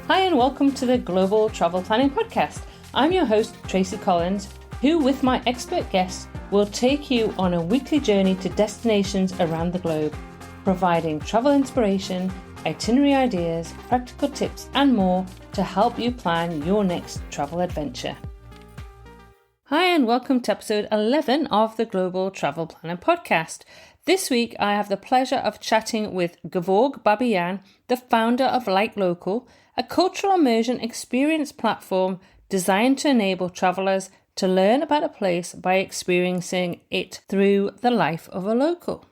Hi and welcome to the Global Travel Planning Podcast. I'm your host, Tracy Collins, who with my expert guests will take you on a weekly journey to destinations around the globe, providing travel inspiration, itinerary ideas, practical tips and more to help you plan your next travel adventure. Hi and welcome to episode 11 of the Global Travel Planner Podcast. This week I have the pleasure of chatting with Gevorg Babayan, the founder of LikeLocal, a cultural immersion experience platform designed to enable travellers to learn about a place by experiencing it through the life of a local.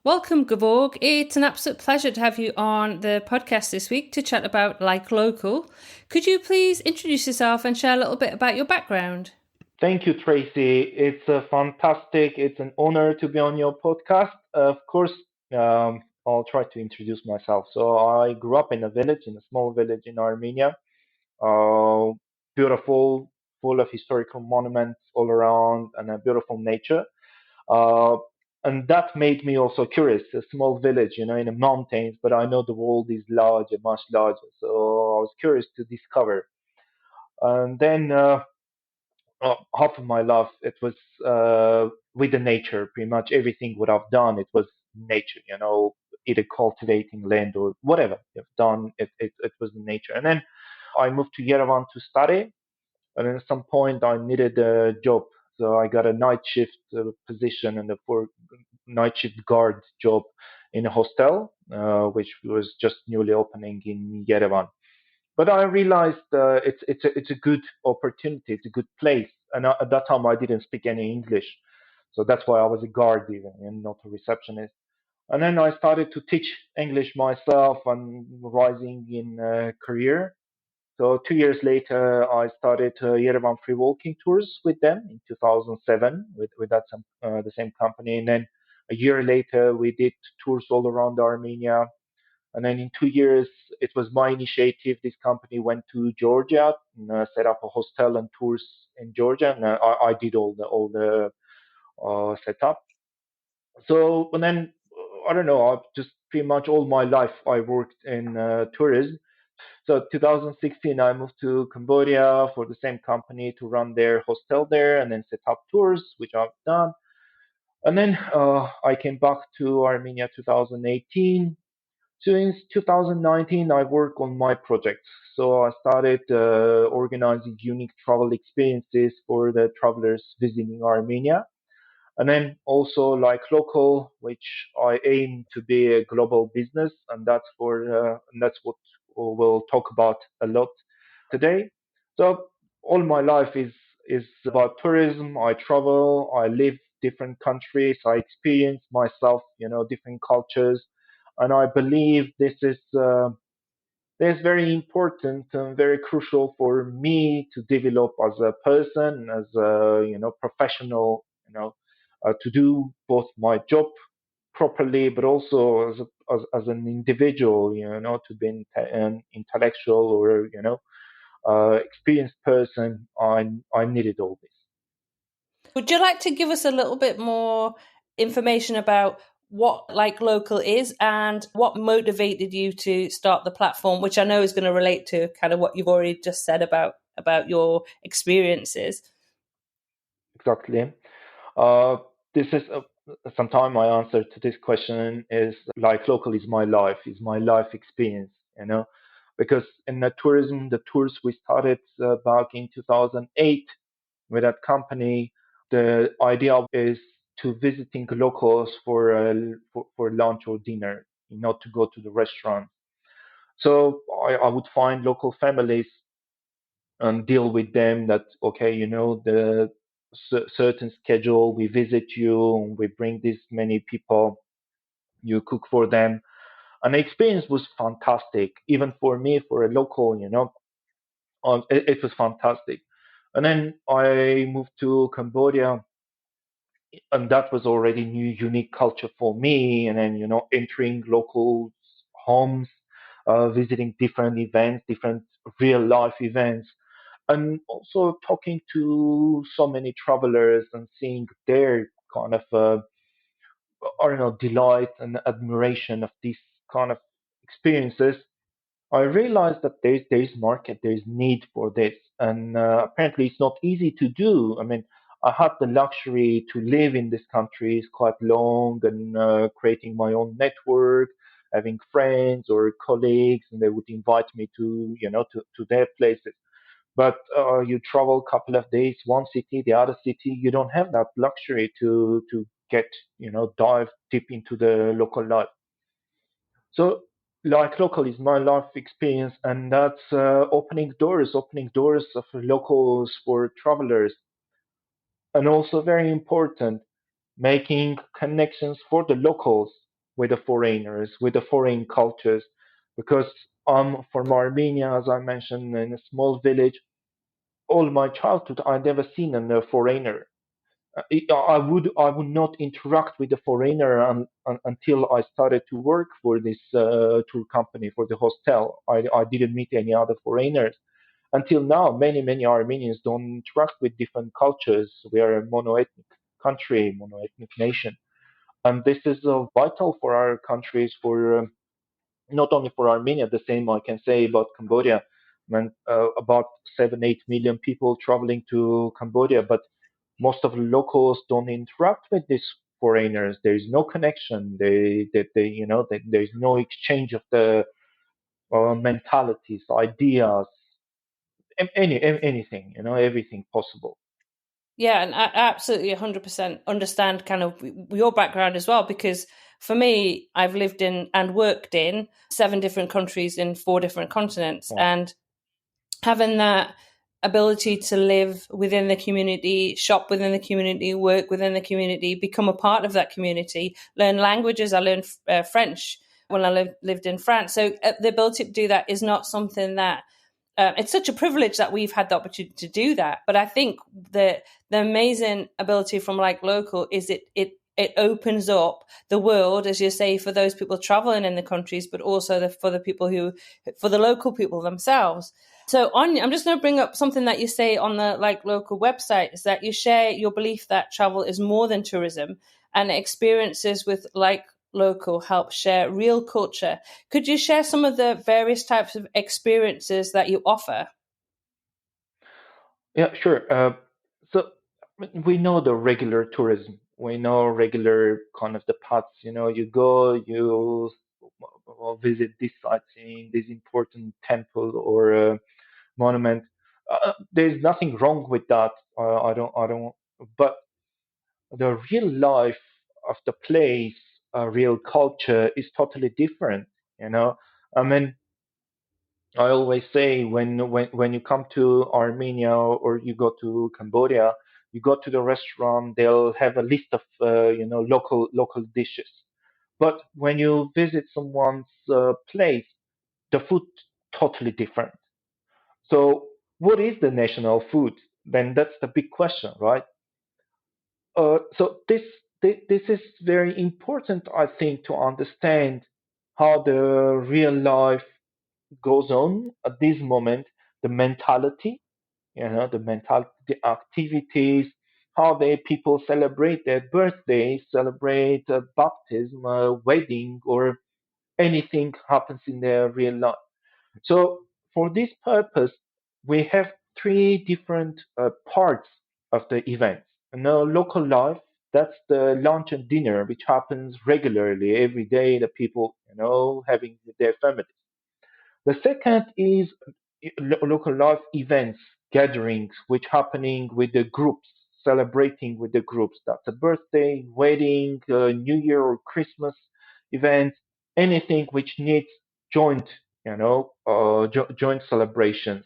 Welcome, Gevorg. It's an absolute pleasure to have you on the podcast this week to chat about LikeLocal. Could you please introduce yourself and share a little bit about your background? Thank you, Tracy. It's fantastic. It's an honor to be on your podcast. Of course, I'll try to introduce myself. So I grew up in a small village in Armenia. Uh, Beautiful, full of historical monuments all around and a beautiful nature. Uh, and that made me also curious. A small village, in the mountains, but I know the world is larger, much larger. So I was curious to discover. And then half of my life it was with the nature. Pretty much everything what I've done it was nature, either cultivating land or whatever I've done it was nature. And then I moved to Yerevan to study, and at some point I needed a job, so I got a night shift position and for night shift guard job in a hostel, which was just newly opening in Yerevan. But I realized it's a good opportunity. It's a good place. And at that time, I didn't speak any English, so that's why I was a guard even and not a receptionist. And then I started to teach English myself and rising in career. So 2 years later, I started Yerevan free walking tours with them in 2007 with the same company. And then a year later, we did tours all around Armenia, and then in 2 years, it was my initiative. This company went to Georgia and set up a hostel and tours in Georgia, and I did all the setup. So and then I don't know. I've just pretty much all my life I worked in tourism. So 2016, I moved to Cambodia for the same company to run their hostel there, and then set up tours, which I've done. And then I came back to Armenia 2018. Since 2019, I work on my project. So I started organizing unique travel experiences for the travelers visiting Armenia. And then also like local, which I aim to be a global business, and that's what we'll talk about a lot today. So all my life is about tourism. I travel, I live different countries, I experience myself, different cultures, and I believe this is very important and very crucial for me to develop as a person, as a professional, to do both my job properly, but also as an individual, to be an intellectual or experienced person. I needed all this. Would you like to give us a little bit more information about what LikeLocal is and what motivated you to start the platform, which I know is going to relate to kind of what you've already just said about your experiences? Exactly. Uh, this is sometime my answer to this question is like local is my life experience, because in the tourism, the tours we started back in 2008 with that company. The idea is to visiting locals for lunch or dinner, not to go to the restaurant. So I would find local families and deal with them that okay, the certain schedule, we visit you, we bring this many people, you cook for them, and the experience was fantastic even for me, for a local, it was fantastic. And then I moved to Cambodia, and that was already new unique culture for me. And then entering local homes, visiting different events, different real life events, and also talking to so many travelers and seeing their kind of I don't know, delight and admiration of these kind of experiences. I realized that there's market, there's need for this, and apparently it's not easy to do. I mean, I had the luxury to live in this country is quite long, and creating my own network, having friends or colleagues, and they would invite me to to their places. But you travel a couple of days, one city, the other city, you don't have that luxury to get dive deep into the local life. So, like local is my life experience, and that's opening doors of locals for travelers, and also very important, making connections for the locals with the foreigners, with the foreign cultures, because I'm from Armenia, as I mentioned, in a small village. All my childhood, I never seen a foreigner. I would not interact with the foreigner until I started to work for this tour company for the hostel. I didn't meet any other foreigners until now. Many Armenians don't interact with different cultures. We are a monoethnic country, monoethnic nation, and this is vital for our countries, for not only for Armenia. The same I can say about Cambodia. When about 7-8 million people traveling to Cambodia, but most of the locals don't interact with these foreigners. There is no connection. There is no exchange of the mentalities, ideas, anything. Everything possible. Yeah, and I absolutely 100% understand kind of your background as well, because for me, I've lived in and worked in 7 different countries in 4 different continents. Wow. And having that ability to live within the community, shop within the community, work within the community, become a part of that community, learn languages. I learned French when I lived in France. So the ability to do that is not something that it's such a privilege that we've had the opportunity to do that. But I think the amazing ability from LikeLocal is it opens up the world, as you say, for those people traveling in the countries, but also for the people for the local people themselves. So I'm just going to bring up something that you say on the LikeLocal website, is that you share your belief that travel is more than tourism, and experiences with LikeLocal help share real culture. Could you share some of the various types of experiences that you offer? Yeah, sure. So we know the regular tourism. We know regular kind of the paths. You go, you visit this sightseeing, this important temple or monument. There's nothing wrong with that. I don't. But the real life of the place, real culture is totally different. You know, I mean, I always say when you come to Armenia or you go to Cambodia, you go to the restaurant, they'll have a list of local dishes. But when you visit someone's place, the food totally different. So what is the national food? Then that's the big question, right? So this is very important, I think, to understand how the real life goes on at this moment, the mentality, the activities, how they people celebrate their birthdays, celebrate baptism, wedding, or anything happens in their real life. So for this purpose, we have three different parts of the event. Local life, that's the lunch and dinner, which happens regularly every day. The people, having with their families. The second is local life events, gatherings, which happening with the groups, celebrating with the groups. That's a birthday, wedding, New Year or Christmas event, anything which needs joint, joint celebrations.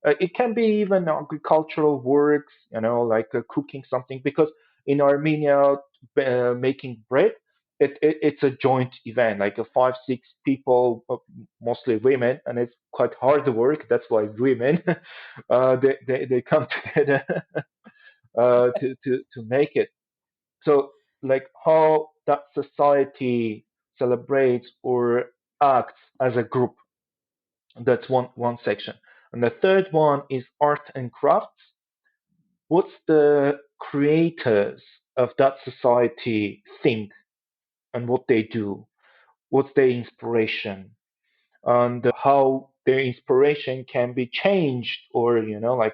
It can be even agricultural works, like cooking something, because in Armenia, making bread, it's a joint event, like a 5, 6 people, mostly women, and it's quite hard work. That's why women they come together to make it. So, like how that society celebrates or acts as a group. That's one section. And the third one is art and crafts. What's the creators of that society think and what they do? What's their inspiration? and how their inspiration can be changed or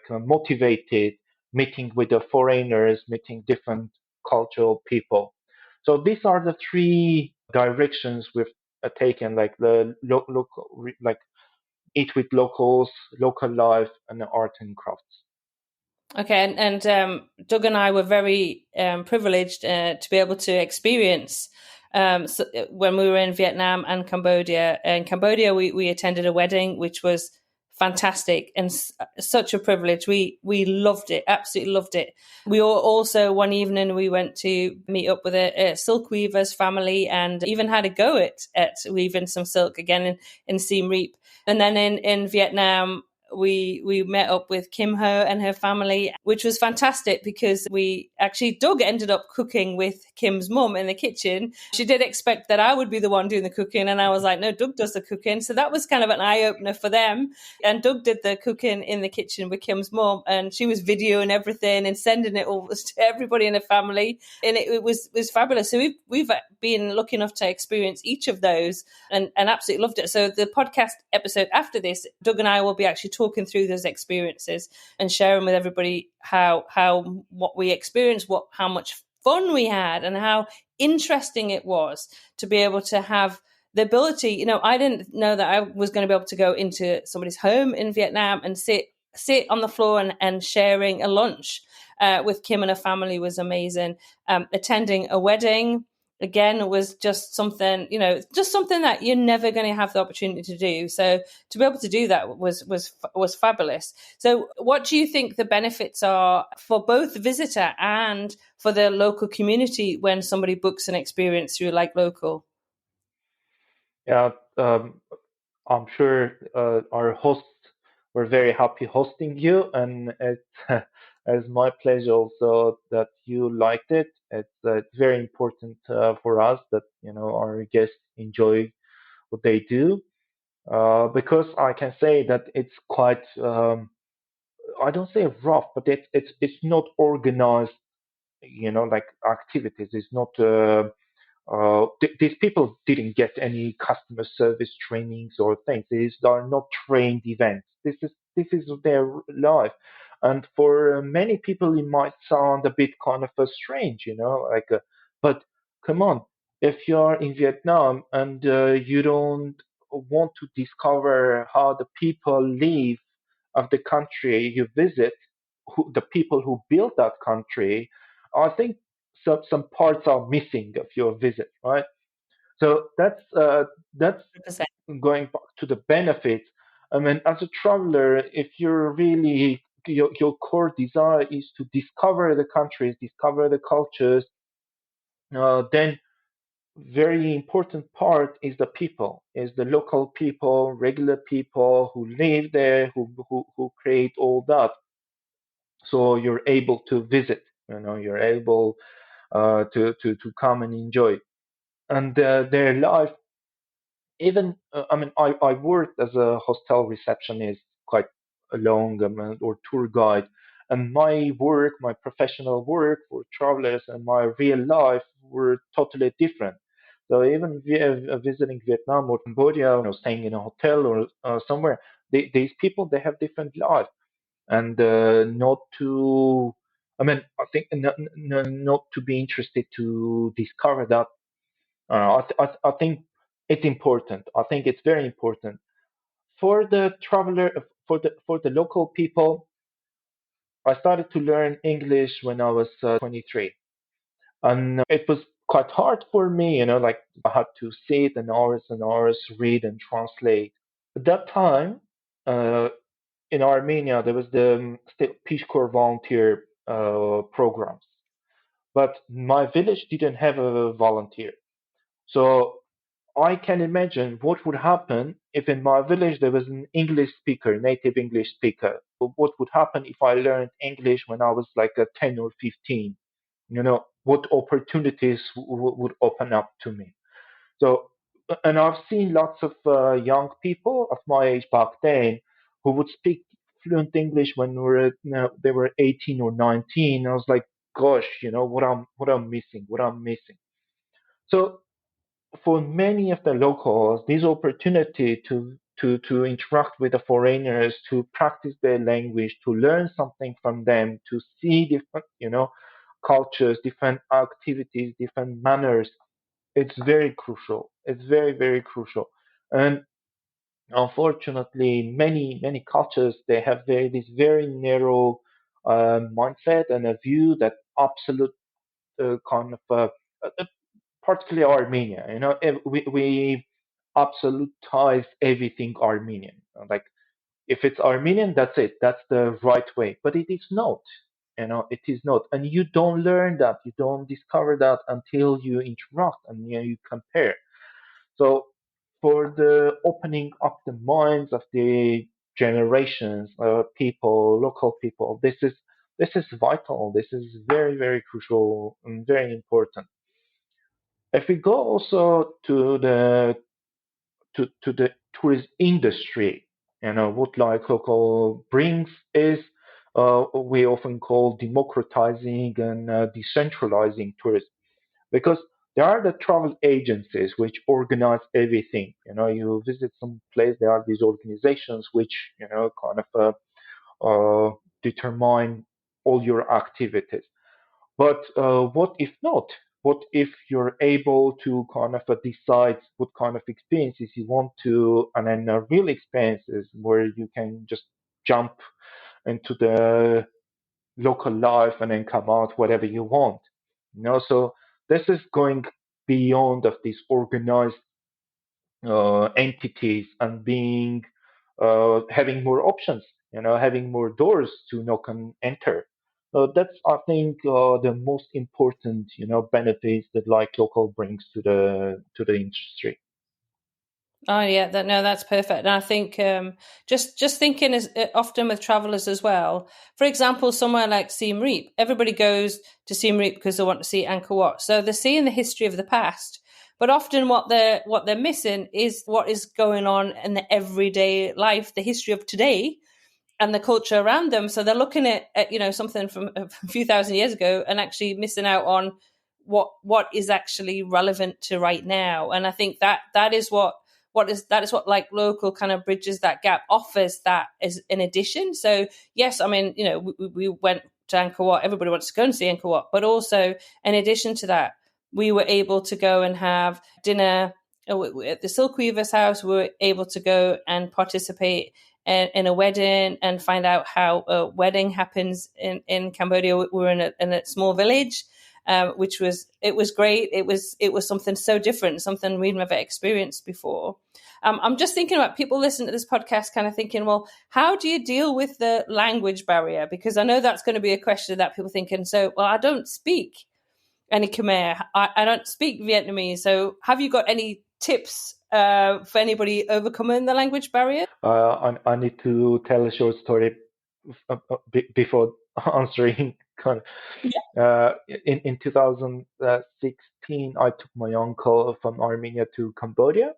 motivated meeting with the foreigners, meeting different cultural people. So these are the three directions we've taken, like the local, like eat with locals, local life, and the art and crafts. Okay, and Doug and I were very privileged to be able to experience when we were in Vietnam and Cambodia. In Cambodia, we attended a wedding, which was fantastic and such a privilege. We loved it, absolutely loved it. We also one evening we went to meet up with a silk weaver's family and even had a go at weaving some silk again in Siem Reap. And then in Vietnam, we met up with Kim Ho and her family, which was fantastic because Doug ended up cooking with Kim's mum in the kitchen. She did expect that I would be the one doing the cooking, and I was like, no, Doug does the cooking. So that was kind of an eye opener for them. And Doug did the cooking in the kitchen with Kim's mum, and she was videoing everything and sending it all to everybody in the family, and it was fabulous. So we've been lucky enough to experience each of those and absolutely loved it. So the podcast episode after this, Doug and I will be actually talking through those experiences and sharing with everybody how what we experienced, how much fun we had, and how interesting it was to be able to have the ability. I didn't know that I was going to be able to go into somebody's home in Vietnam and sit on the floor and sharing a lunch with Kim and her family was amazing. Attending a wedding again was just something, just something that you're never going to have the opportunity to do. So to be able to do that was fabulous. So what do you think the benefits are for both the visitor and for the local community when somebody books an experience through LikeLocal? Yeah, I'm sure our hosts were very happy hosting you, and it's my pleasure also that you liked it. It's very important for us that our guests enjoy what they do, because I can say that it's quite I don't say rough, but it's not organized, like activities. It's not. These people didn't get any customer service trainings or things. These are not trained events. This is their life, and for many people, it might sound a bit kind of strange, but come on, if you are in Vietnam and you don't want to discover how the people live of the country you visit, the people who built that country, I think some parts are missing of your visit, right? So that's 100%. going back to the benefits. I mean, as a traveler, if you're really your core desire is to discover the countries, discover the cultures, then very important part is the people, is the local people, regular people who live there, who create all that. So you're able to visit, you're able to come and enjoy. And their life, even I mean, I worked as a hotel receptionist quite a long or tour guide, and my professional work for travelers and my real life were totally different. So even visiting Vietnam or Cambodia, staying in a hotel or somewhere, these people, they have different lives, and not to, I mean, I think not to be interested to discover that. I think it's important. I think it's very important for the traveler, for the local people. I started to learn English when I was 23, and it was quite hard for me. Like I had to sit and hours, read and translate. At that time, uh, in Armenia, there was the state Peace Corps volunteer programs, but my village didn't have a volunteer. So I can imagine what would happen if in my village there was an English speaker, native English speaker. What would happen if I learned English when I was like a 10 or 15? What opportunities would open up to me. So, and I've seen lots of young people of my age back then who would speak fluent English when they were 18 or 19. I was like, gosh, what I'm missing, what I'm missing. So for many of the locals, this opportunity to interact with the foreigners, to practice their language, to learn something from them, to see different, cultures, different activities, different manners, it's very crucial. It's very, very crucial. And unfortunately, many cultures, they have this very narrow mindset and a view that absolute kind of particularly Armenia. We absolutize everything Armenian. Like if it's Armenian, that's it. That's the right way. But it is not. It is not. And you don't learn that. You don't discover that until you interact and you compare. So for the opening up the minds of the generations, people, local people, this is vital. This is very, very crucial and very important. If we go also to the tourist industry, what LikeLocal brings is we often call democratizing and decentralizing tourism, because there are the travel agencies which organize everything. You visit some place, there are these organizations which kind of determine all your activities. But what if not? What if you're able to kind of decide what kind of experiences you want to, and then real experiences where you can just jump into the local life and then come out whatever you want. So this is going beyond of these organized entities and being having more options, having more doors to knock and enter. That's, I think, the most important, benefits that LikeLocal brings to the industry. Oh yeah, no, that's perfect. And I think just thinking as often with travelers as well. For example, somewhere like Siem Reap, everybody goes to Siem Reap because they want to see Angkor Wat. So they're seeing the history of the past, but often what they're missing is what is going on in the everyday life, the history of today, and the culture around them. So they're looking at something from a few thousand years ago and actually missing out on what is actually relevant to right now. And I think that is what like local kind of bridges that gap, offers that as an addition. So yes, I mean, we went to Angkor Wat. Everybody wants to go and see Angkor Wat, but also in addition to that, we were able to go and have dinner at the Silk Weaver's house. We were able to go and participate in a wedding and find out how a wedding happens in Cambodia. We were in a small village, which was great. It was something so different, something we'd never experienced before. I'm just thinking about people listening to this podcast, kind of thinking, well, how do you deal with the language barrier? Because I know that's going to be a question that people thinking. So, well, I don't speak any Khmer. I don't speak Vietnamese. So, have you got any tips for anybody overcoming the language barrier? I need to tell a short story before answering. In 2016, I took my uncle from Armenia to Cambodia.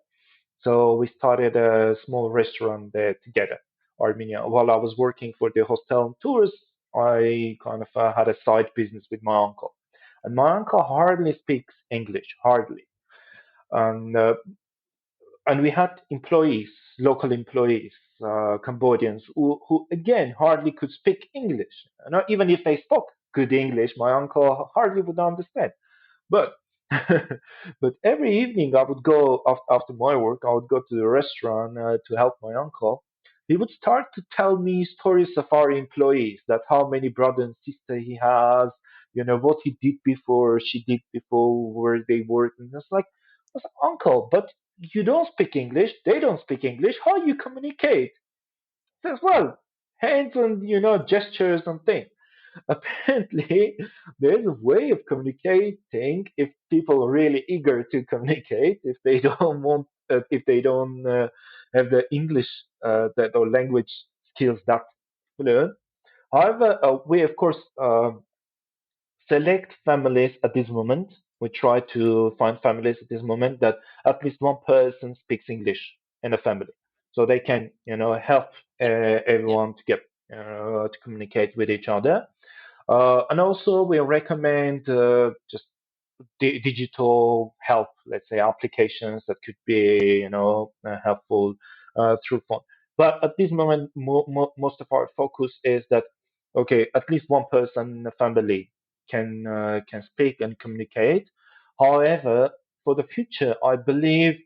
So we started a small restaurant there together, Armenia. While I was working for the hotel and tours, I kind of had a side business with my uncle. And my uncle hardly speaks English, hardly. And we had employees, local employees, Cambodians, who again hardly could speak English. Not even if they spoke good English, my uncle hardly would understand. But but every evening I would go after my work. I would go to the restaurant to help my uncle. He would start to tell me stories of our employees, that how many brother and sister he has, what he did before, she did before, where they work. And it's like, I was like, uncle, but you don't speak English. They don't speak English. How you communicate? He says, well, hands and gestures and things. Apparently there's a way of communicating if people are really eager to communicate, if they don't want if they don't have the English that or language skills that fluent. However, we of course select families at this moment. We try to find families at this moment that at least one person speaks English in a family, so they can help Yeah. everyone to get to communicate with each other. And also, we recommend just digital help, let's say applications that could be, helpful through phone. But at this moment, most of our focus is that okay, at least one person in the family can speak and communicate. However, for the future, I believe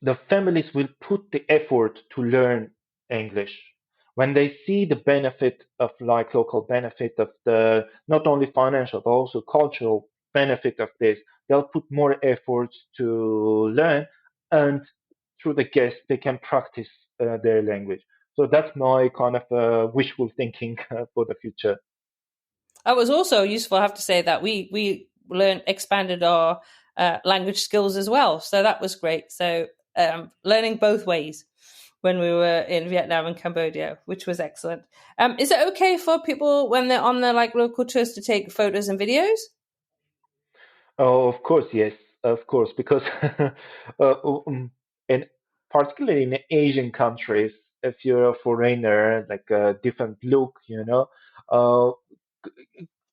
the families will put the effort to learn English when they see the benefit of like local benefit of the not only financial but also cultural benefit of this, they'll put more efforts to learn, and through the guests they can practice their language. So that's my kind of wishful thinking for the future. It was also useful, I have to say, that we learned expanded our language skills as well. So that was great. So learning both ways when we were in Vietnam and Cambodia, which was excellent. Is it okay for people when they're on their like local tours to take photos and videos? Oh, of course, yes, of course, because in particularly in Asian countries, if you're a foreigner, like a different look, uh,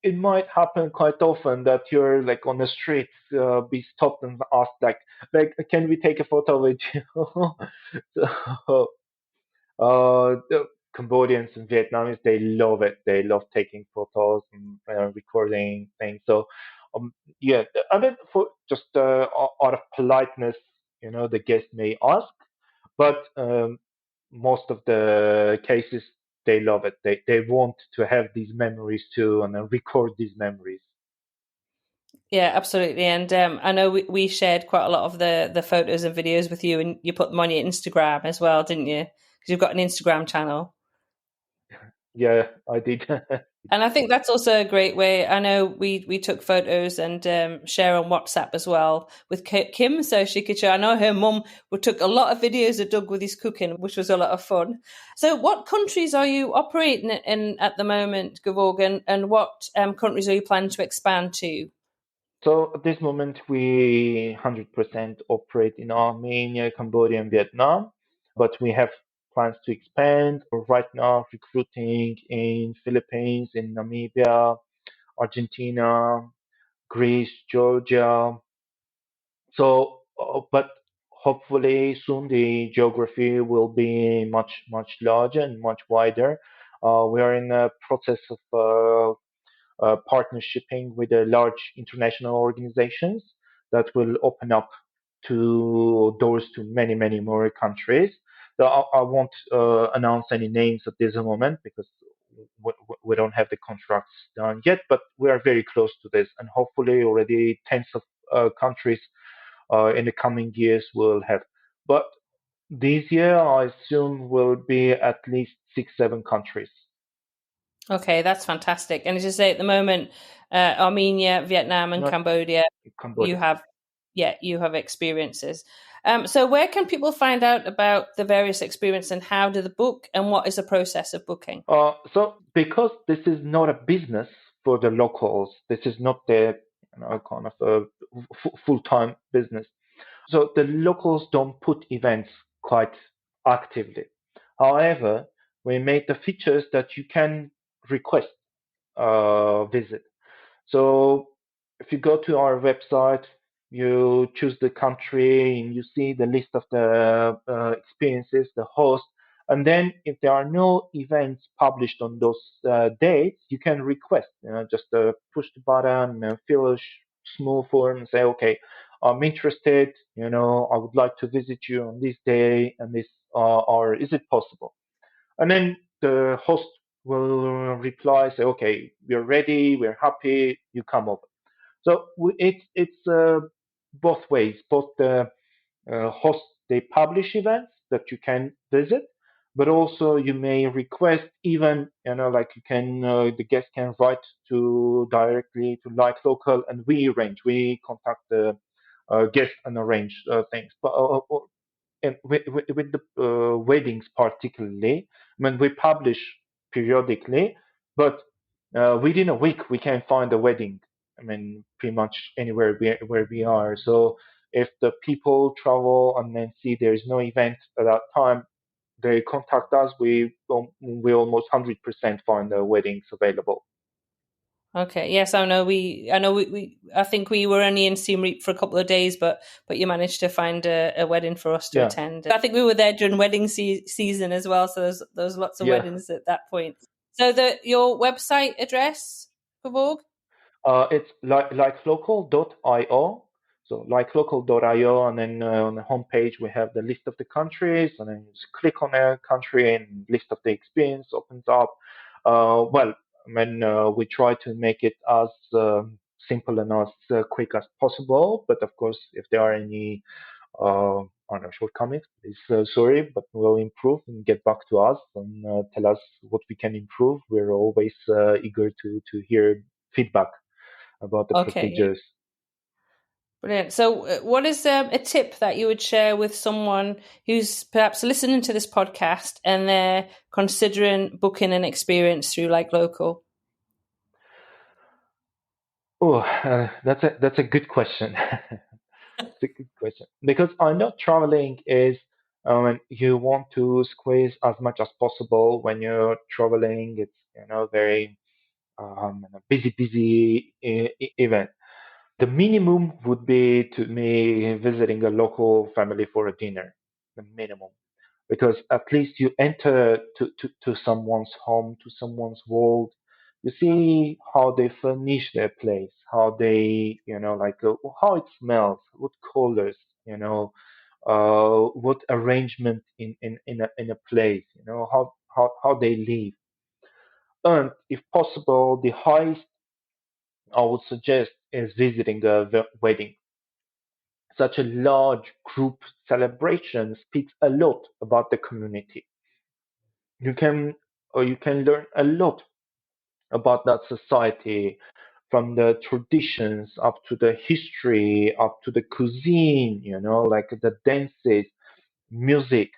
it might happen quite often that you're like on the street, be stopped and asked like, can we take a photo with you? So, the Cambodians and Vietnamese, they love it. They love taking photos and recording things. So, yeah, and then for just out of politeness, the guest may ask, but most of the cases, they love it. They want to have these memories too and record these memories. Yeah, absolutely. And I know we shared quite a lot of the photos and videos with you, and you put them on your Instagram as well, didn't you? Because you've got an Instagram channel. Yeah, I did. And I think that's also a great way. I know we took photos and share on WhatsApp as well with Kim, so she could show. I know her mum took a lot of videos of Doug with his cooking, which was a lot of fun. So, what countries are you operating in at the moment, Gevorg, and what countries are you planning to expand to? So at this moment, we 100% operate in Armenia, Cambodia, and Vietnam, but we have plans to expand. We're right now recruiting in Philippines, in Namibia, Argentina, Greece, Georgia. So, but hopefully soon the geography will be much larger and much wider. We are in the process of partnershiping with large international organizations that will open up to doors to many more countries. So I won't announce any names at this moment because we don't have the contracts done yet, but we are very close to this, and hopefully already tens of countries in the coming years will have. But this year, I assume will be at least 6, 7 countries. Okay, that's fantastic. And as you say, at the moment, Armenia, Vietnam, and Not Cambodia, you Cambodia. have, yeah, you have experiences. So where can people find out about the various experiences and how do the book and what is the process of booking? So because this is not a business for the locals, this is not their kind of a full-time business. So the locals don't put events quite actively. However, we made the features that you can request visit. So if you go to our website, you choose the country and you see the list of the experiences, the host. And then if there are no events published on those dates, you can request, just push the button, fill a small form and say, okay, I'm interested, I would like to visit you on this day and this, or is it possible? And then the host will reply, say, okay, we're ready, we're happy, you come over. So it's both ways. Both the hosts, they publish events that you can visit, but also you may request even, like you can, the guest can write to directly to LikeLocal, and we contact the guest and arrange things. But and with the weddings particularly, I mean, we publish periodically, but within a week we can find a wedding. I mean, pretty much anywhere where we are. So if the people travel and then see there is no event at that time, they contact us. We almost 100% find the weddings available. Okay. Yes, I know. I think we were only in Siem Reap for a couple of days, but you managed to find a wedding for us to Yeah, attend. I think we were there during wedding season as well, so there's lots of yeah. weddings at that point. So your website address for Vogue? It's likelocal.io. So likelocal.io, and then on the homepage we have the list of the countries, and then you just click on a country, and list of the experience opens up. Well, I mean, we try to make it as simple and as quick as possible. But of course, if there are any I don't know, shortcomings, please sorry, but we'll improve and get back to us and tell us what we can improve. We're always eager to hear feedback about the Okay. procedures. Brilliant. So, what is a tip that you would share with someone who's perhaps listening to this podcast and they're considering booking an experience through LikeLocal? Oh, that's a good question. It's a good question because I know traveling is you want to squeeze as much as possible when you're traveling. It's very busy event. The minimum would be to me visiting a local family for a dinner. The minimum, because at least you enter to someone's home, to someone's world. You see how they furnish their place, how they, like how it smells, what colors, what arrangement in a place, how they live. And if possible, the highest I would suggest is visiting a wedding. Such a large group celebration speaks a lot about the community. You can you can learn a lot about that society, from the traditions up to the history, up to the cuisine, like the dances, music.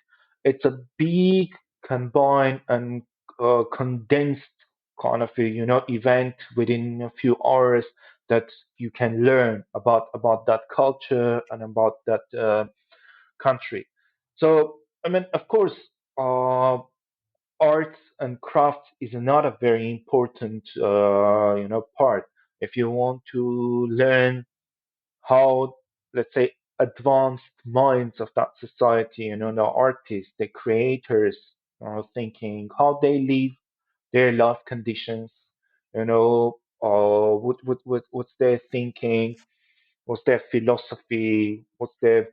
It's a big combined and condensed kind of a, event within a few hours that you can learn about that culture and about that country. So, I mean, of course, uh, arts and crafts is another very important, part. If you want to learn how, let's say, advanced minds of that society, the artists, the creators are thinking, how they live their life conditions, what's their thinking, what's their philosophy, what's their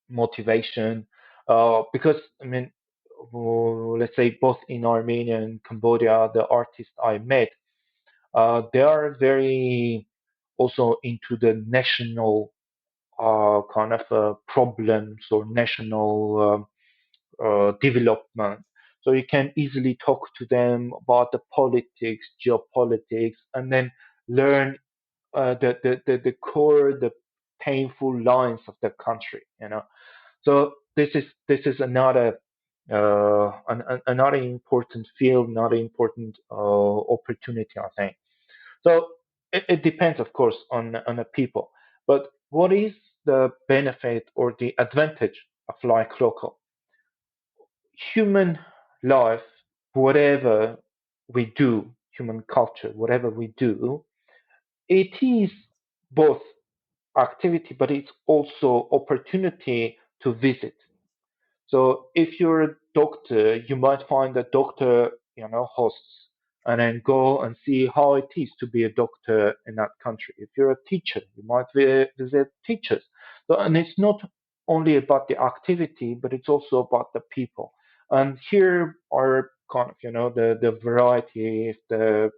motivation. Because, I mean, let's say both in Armenia and Cambodia, the artists I met, they are very also into the national kind of problems or national development. So you can easily talk to them about the politics, geopolitics, and then learn the core, the painful lines of the country. So this is another important field, another important opportunity, I think. So it depends, of course, on the people. But what is the benefit or the advantage of like local? Human life, whatever we do, human culture, whatever we do, it is both activity, but it's also opportunity to visit. So if you're a doctor, you might find a doctor, hosts, and then go and see how it is to be a doctor in that country. If you're a teacher, you might visit teachers. So, and it's not only about the activity, but it's also about the people. And here are kind of, the variety of the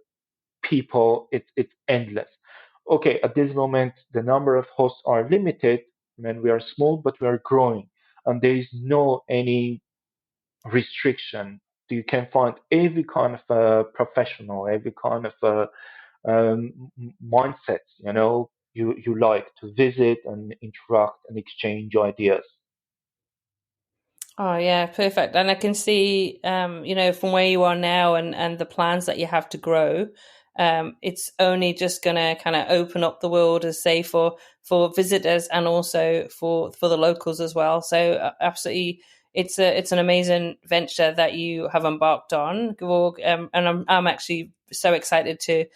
people, it's endless. Okay, at this moment, the number of hosts are limited. I mean, we are small, but we are growing, and there is no any restriction. You can find every kind of professional, every kind of mindset, you like to visit and interact and exchange ideas. Oh yeah, perfect. And I can see, from where you are now and the plans that you have to grow, it's only just going to kind of open up the world, as say, for visitors and also for the locals as well. So absolutely, it's an amazing venture that you have embarked on, Gevorg, and I'm actually so excited to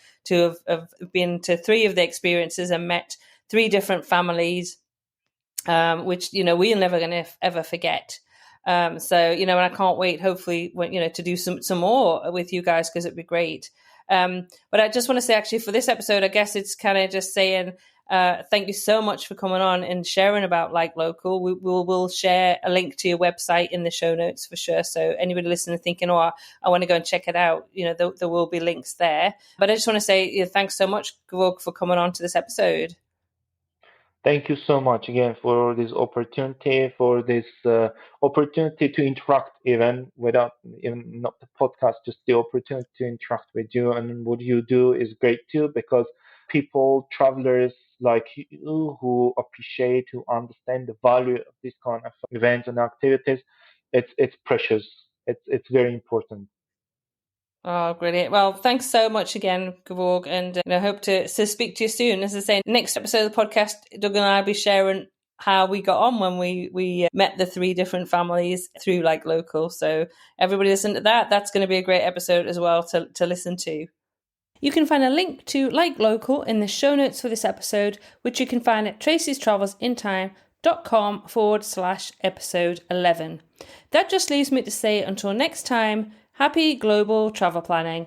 have been to 3 of the experiences and met 3 different families, which we're never going to ever forget. So and I can't wait, hopefully, to do some more with you guys, because it'd be great. But I just want to say, actually, for this episode, I guess it's kind of just saying thank you so much for coming on and sharing about LikeLocal. We'll share a link to your website in the show notes for sure. So anybody listening thinking, I want to go and check it out, there will be links there. But I just want to say thanks so much, Gevorg, for coming on to this episode. Thank you so much again for this opportunity, opportunity to interact, even without even not the podcast, just the opportunity to interact with you. And what you do is great too, because people, travelers like you, who appreciate, who understand the value of this kind of events and activities, it's precious. It's very important. Oh, brilliant. Well, thanks so much again, Gevorg, and I hope to speak to you soon. As I say, next episode of the podcast, Doug and I will be sharing how we got on when we met the 3 different families through LikeLocal. So everybody listen to that. That's going to be a great episode as well to listen to. You can find a link to LikeLocal in the show notes for this episode, which you can find at tracystravelsintime.com/episode 11. That just leaves me to say, until next time, happy global travel planning.